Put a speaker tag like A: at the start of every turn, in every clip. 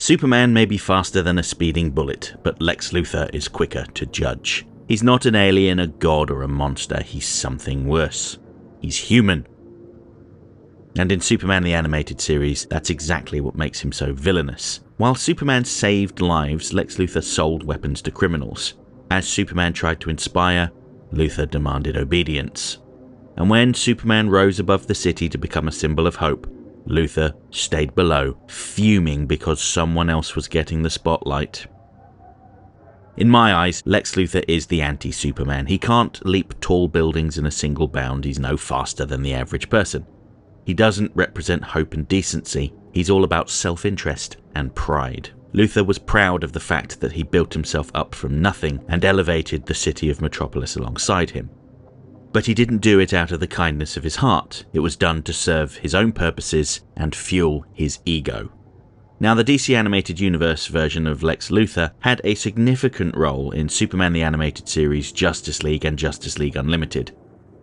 A: Superman may be faster than a speeding bullet, but Lex Luthor is quicker to judge. He's not an alien, a god, or a monster. He's something worse. He's human. And in Superman the Animated Series, that's exactly what makes him so villainous. While Superman saved lives, Lex Luthor sold weapons to criminals. As Superman tried to inspire, Luthor demanded obedience. And when Superman rose above the city to become a symbol of hope, Luthor stayed below, fuming because someone else was getting the spotlight. In my eyes, Lex Luthor is the anti-Superman. He can't leap tall buildings in a single bound. He's no faster than the average person. He doesn't represent hope and decency. He's all about self-interest and pride. Luthor was proud of the fact that he built himself up from nothing and elevated the city of Metropolis alongside him. But he didn't do it out of the kindness of his heart. It was done to serve his own purposes and fuel his ego. Now, the DC Animated Universe version of Lex Luthor had a significant role in Superman the Animated Series, Justice League, and Justice League Unlimited.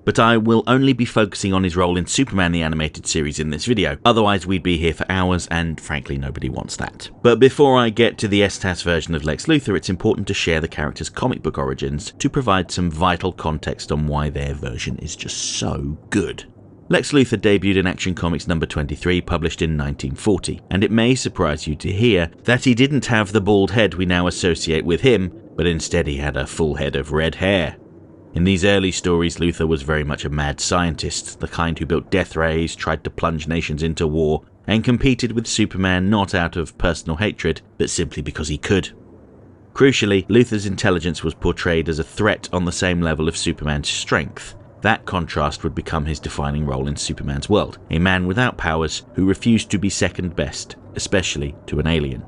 A: But I will only be focusing on his role in Superman the Animated Series in this video, otherwise we'd be here for hours and frankly nobody wants that. But before I get to the STAS version of Lex Luthor, it's important to share the character's comic book origins to provide some vital context on why their version is just so good. Lex Luthor debuted in Action Comics number 23, published in 1940, and it may surprise you to hear that he didn't have the bald head we now associate with him, but instead he had a full head of red hair. In these early stories, Luthor was very much a mad scientist, the kind who built death rays, tried to plunge nations into war, and competed with Superman not out of personal hatred, but simply because he could. Crucially, Luthor's intelligence was portrayed as a threat on the same level of Superman's strength. That contrast would become his defining role in Superman's world, a man without powers who refused to be second best, especially to an alien.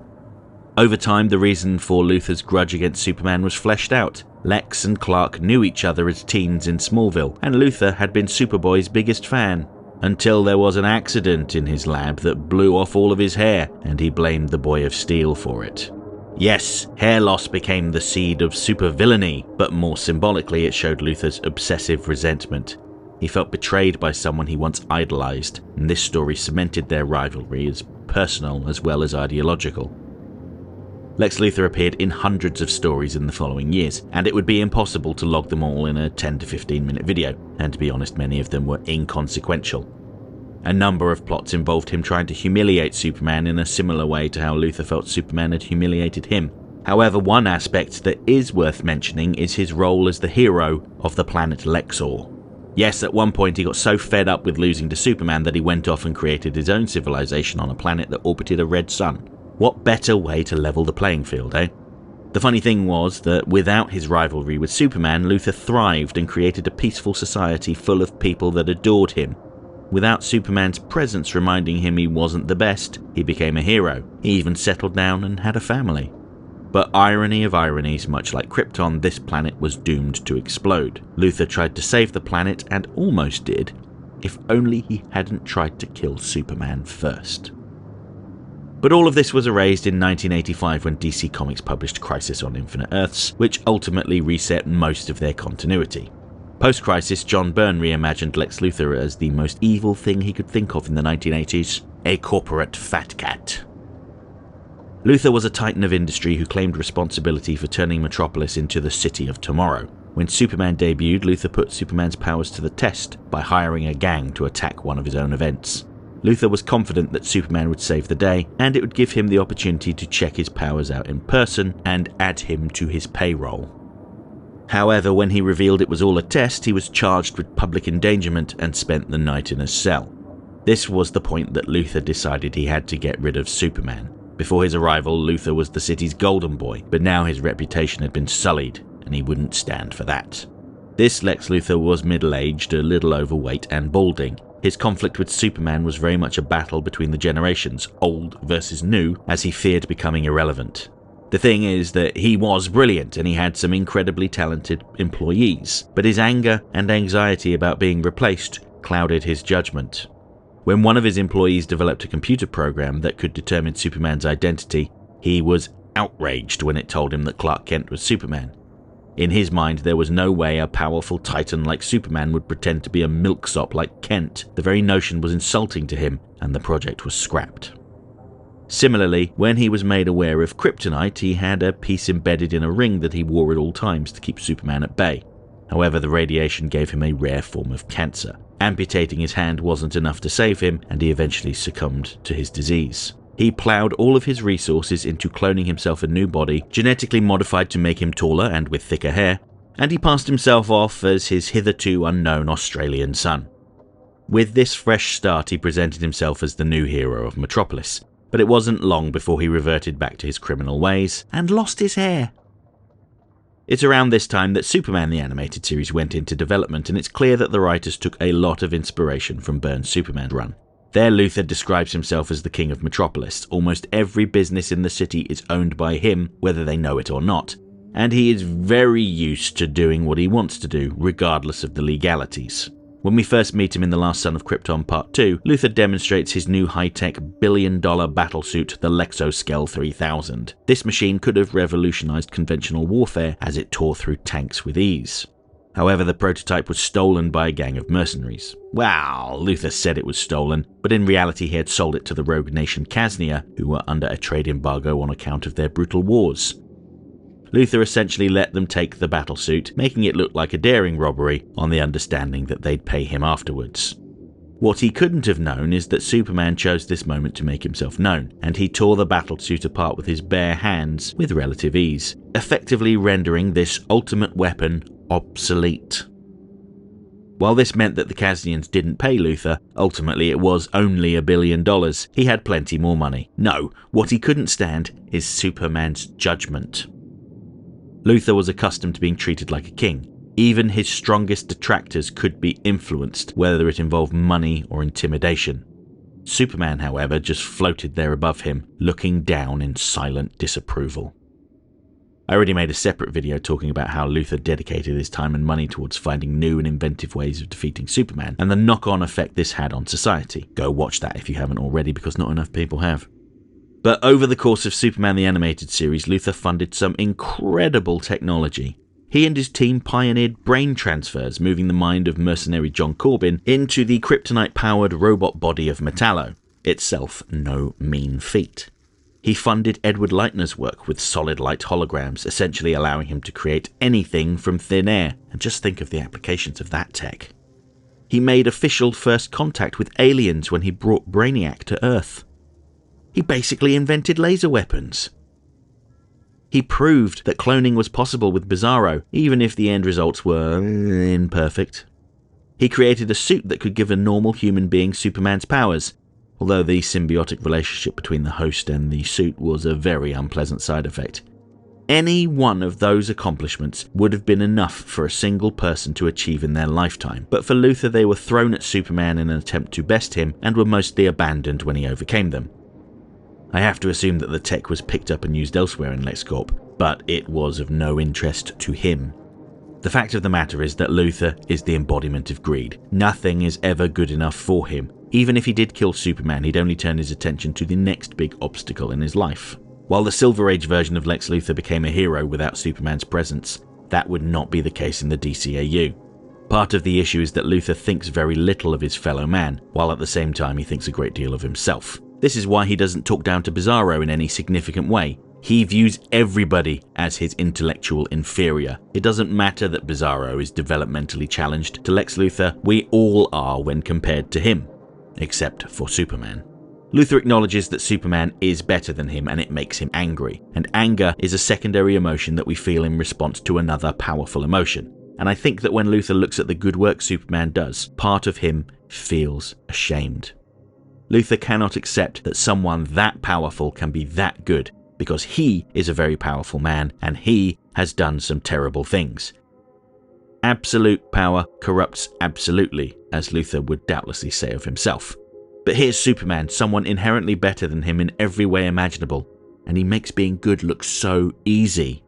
A: Over time, the reason for Luthor's grudge against Superman was fleshed out. Lex and Clark knew each other as teens in Smallville, and Luthor had been Superboy's biggest fan, until there was an accident in his lab that blew off all of his hair, and he blamed the Boy of Steel for it. Yes, hair loss became the seed of supervillainy, but more symbolically it showed Luthor's obsessive resentment. He felt betrayed by someone he once idolized, and this story cemented their rivalry as personal as well as ideological. Lex Luthor appeared in hundreds of stories in the following years, and it would be impossible to log them all in a 10 to 15 minute video, and to be honest, many of them were inconsequential. A number of plots involved him trying to humiliate Superman in a similar way to how Luthor felt Superman had humiliated him. However, one aspect that is worth mentioning is his role as the hero of the planet Lexor. Yes, at one point he got so fed up with losing to Superman that he went off and created his own civilization on a planet that orbited a red sun. What better way to level the playing field, eh? The funny thing was that without his rivalry with Superman, Luthor thrived and created a peaceful society full of people that adored him. Without Superman's presence reminding him he wasn't the best, he became a hero. He even settled down and had a family. But irony of ironies, much like Krypton, this planet was doomed to explode. Luthor tried to save the planet and almost did, if only he hadn't tried to kill Superman first. But all of this was erased in 1985 when DC Comics published Crisis on Infinite Earths, which ultimately reset most of their continuity. Post-Crisis, John Byrne reimagined Lex Luthor as the most evil thing he could think of in the 1980s, a corporate fat cat. Luthor was a titan of industry who claimed responsibility for turning Metropolis into the city of tomorrow. When Superman debuted, Luthor put Superman's powers to the test by hiring a gang to attack one of his own events. Luthor was confident that Superman would save the day, and it would give him the opportunity to check his powers out in person and add him to his payroll. However, when he revealed it was all a test, he was charged with public endangerment and spent the night in a cell. This was the point that Luthor decided he had to get rid of Superman. Before his arrival, Luthor was the city's golden boy, but now his reputation had been sullied, and he wouldn't stand for that. This Lex Luthor was middle-aged, a little overweight, and balding. His conflict with Superman was very much a battle between the generations, old versus new, as he feared becoming irrelevant. The thing is that he was brilliant and he had some incredibly talented employees, but his anger and anxiety about being replaced clouded his judgment. When one of his employees developed a computer program that could determine Superman's identity, he was outraged when it told him that Clark Kent was Superman. In his mind, there was no way a powerful titan like Superman would pretend to be a milksop like Kent. The very notion was insulting to him, and the project was scrapped. Similarly, when he was made aware of kryptonite, he had a piece embedded in a ring that he wore at all times to keep Superman at bay. However, the radiation gave him a rare form of cancer. Amputating his hand wasn't enough to save him, and he eventually succumbed to his disease. He ploughed all of his resources into cloning himself a new body, genetically modified to make him taller and with thicker hair, and he passed himself off as his hitherto unknown Australian son. With this fresh start, he presented himself as the new hero of Metropolis, but it wasn't long before he reverted back to his criminal ways and lost his hair. It's around this time that Superman the Animated Series went into development, and it's clear that the writers took a lot of inspiration from Byrne's Superman run. There, Luthor describes himself as the king of Metropolis. Almost every business in the city is owned by him, whether they know it or not, and he is very used to doing what he wants to do, regardless of the legalities. When we first meet him in The Last Son of Krypton Part 2, Luthor demonstrates his new high-tech billion-dollar battlesuit, the Lexoskel 3000. This machine could have revolutionized conventional warfare as it tore through tanks with ease. However, the prototype was stolen by a gang of mercenaries. Well, Luthor said it was stolen, but in reality he had sold it to the rogue nation Kaznia, who were under a trade embargo on account of their brutal wars. Luthor essentially let them take the battlesuit, making it look like a daring robbery on the understanding that they'd pay him afterwards. What he couldn't have known is that Superman chose this moment to make himself known, and he tore the battlesuit apart with his bare hands with relative ease, effectively rendering this ultimate weapon obsolete. While this meant that the Kaznians didn't pay Luthor, ultimately it was only $1 billion. He had plenty more money. No, what he couldn't stand is Superman's judgment. Luthor was accustomed to being treated like a king. Even his strongest detractors could be influenced, whether it involved money or intimidation. Superman, however, just floated there above him, looking down in silent disapproval. I already made a separate video talking about how Luthor dedicated his time and money towards finding new and inventive ways of defeating Superman, and the knock-on effect this had on society. Go watch that if you haven't already, because not enough people have. But over the course of Superman the Animated Series, Luthor funded some incredible technology. He and his team pioneered brain transfers, moving the mind of mercenary John Corbin into the kryptonite-powered robot body of Metallo, itself no mean feat. He funded Edward Leitner's work with solid light holograms, essentially allowing him to create anything from thin air, and just think of the applications of that tech. He made official first contact with aliens when he brought Brainiac to Earth. He basically invented laser weapons. He proved that cloning was possible with Bizarro, even if the end results were imperfect. He created a suit that could give a normal human being Superman's powers, although the symbiotic relationship between the host and the suit was a very unpleasant side effect. Any one of those accomplishments would have been enough for a single person to achieve in their lifetime, but for Luthor they were thrown at Superman in an attempt to best him and were mostly abandoned when he overcame them. I have to assume that the tech was picked up and used elsewhere in LexCorp, but it was of no interest to him. The fact of the matter is that Luthor is the embodiment of greed. Nothing is ever good enough for him. Even if he did kill Superman, he'd only turn his attention to the next big obstacle in his life. While the Silver Age version of Lex Luthor became a hero without Superman's presence, that would not be the case in the DCAU. Part of the issue is that Luthor thinks very little of his fellow man, while at the same time he thinks a great deal of himself. This is why he doesn't talk down to Bizarro in any significant way. He views everybody as his intellectual inferior. It doesn't matter that Bizarro is developmentally challenged. To Lex Luthor, we all are when compared to him, except for Superman. Luthor acknowledges that Superman is better than him and it makes him angry, and anger is a secondary emotion that we feel in response to another powerful emotion. And I think that when Luthor looks at the good work Superman does, part of him feels ashamed. Luthor cannot accept that someone that powerful can be that good, because he is a very powerful man and he has done some terrible things. Absolute power corrupts absolutely, as Luthor would doubtlessly say of himself. But here's Superman, someone inherently better than him in every way imaginable, and he makes being good look so easy.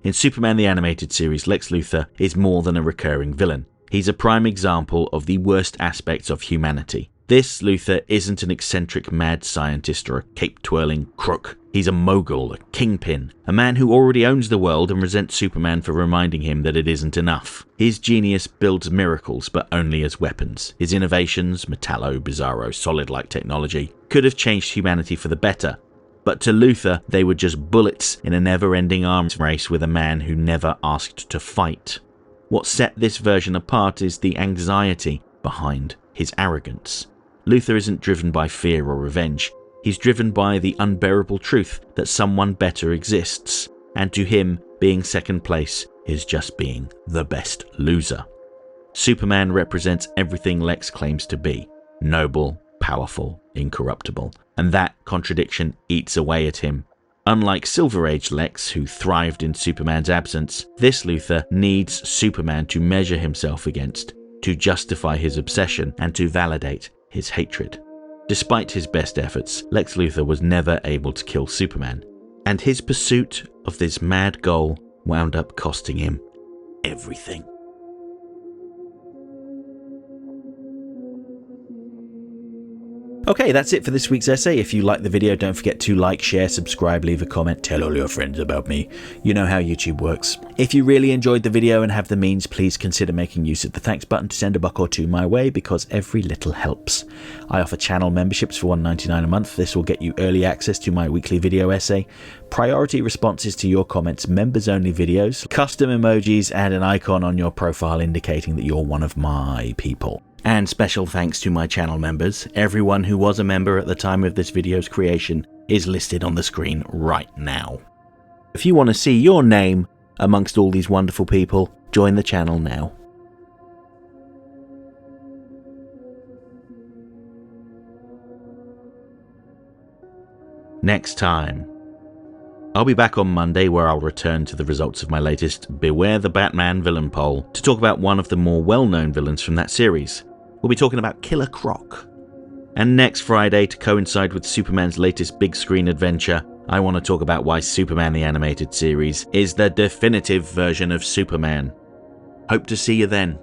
A: In Superman the Animated Series, Lex Luthor is more than a recurring villain. He's a prime example of the worst aspects of humanity. This Luthor isn't an eccentric mad scientist or a cape-twirling crook. He's a mogul, a kingpin, a man who already owns the world and resents Superman for reminding him that it isn't enough. His genius builds miracles, but only as weapons. His innovations, metallo, bizarro, solid-like technology, could have changed humanity for the better. But to Luthor, they were just bullets in a never-ending arms race with a man who never asked to fight. What set this version apart is the anxiety behind his arrogance. Luthor isn't driven by fear or revenge. He's driven by the unbearable truth that someone better exists, and to him, being second place is just being the best loser. Superman represents everything Lex claims to be: noble, powerful, incorruptible, and that contradiction eats away at him. Unlike Silver Age Lex, who thrived in Superman's absence, this Luthor needs Superman to measure himself against, to justify his obsession, and to validate his hatred. Despite his best efforts, Lex Luthor was never able to kill Superman, and his pursuit of this mad goal wound up costing him everything. Okay, that's it for this week's essay. If you liked the video, don't forget to like, share, subscribe, leave a comment, tell all your friends about me. You know how YouTube works. If you really enjoyed the video and have the means, please consider making use of the thanks button to send $1 or $2 my way, because every little helps. I offer channel memberships for $1.99 a month. This will get you early access to my weekly video essay, priority responses to your comments, members-only videos, custom emojis, and an icon on your profile indicating that you're one of my people. And special thanks to my channel members. Everyone who was a member at the time of this video's creation is listed on the screen right now. If you want to see your name amongst all these wonderful people, join the channel now. Next time, I'll be back on Monday, where I'll return to the results of my latest Beware the Batman villain poll to talk about one of the more well-known villains from that series. We'll be talking about Killer Croc. And next Friday, to coincide with Superman's latest big screen adventure, I want to talk about why Superman the Animated Series is the definitive version of Superman. Hope to see you then.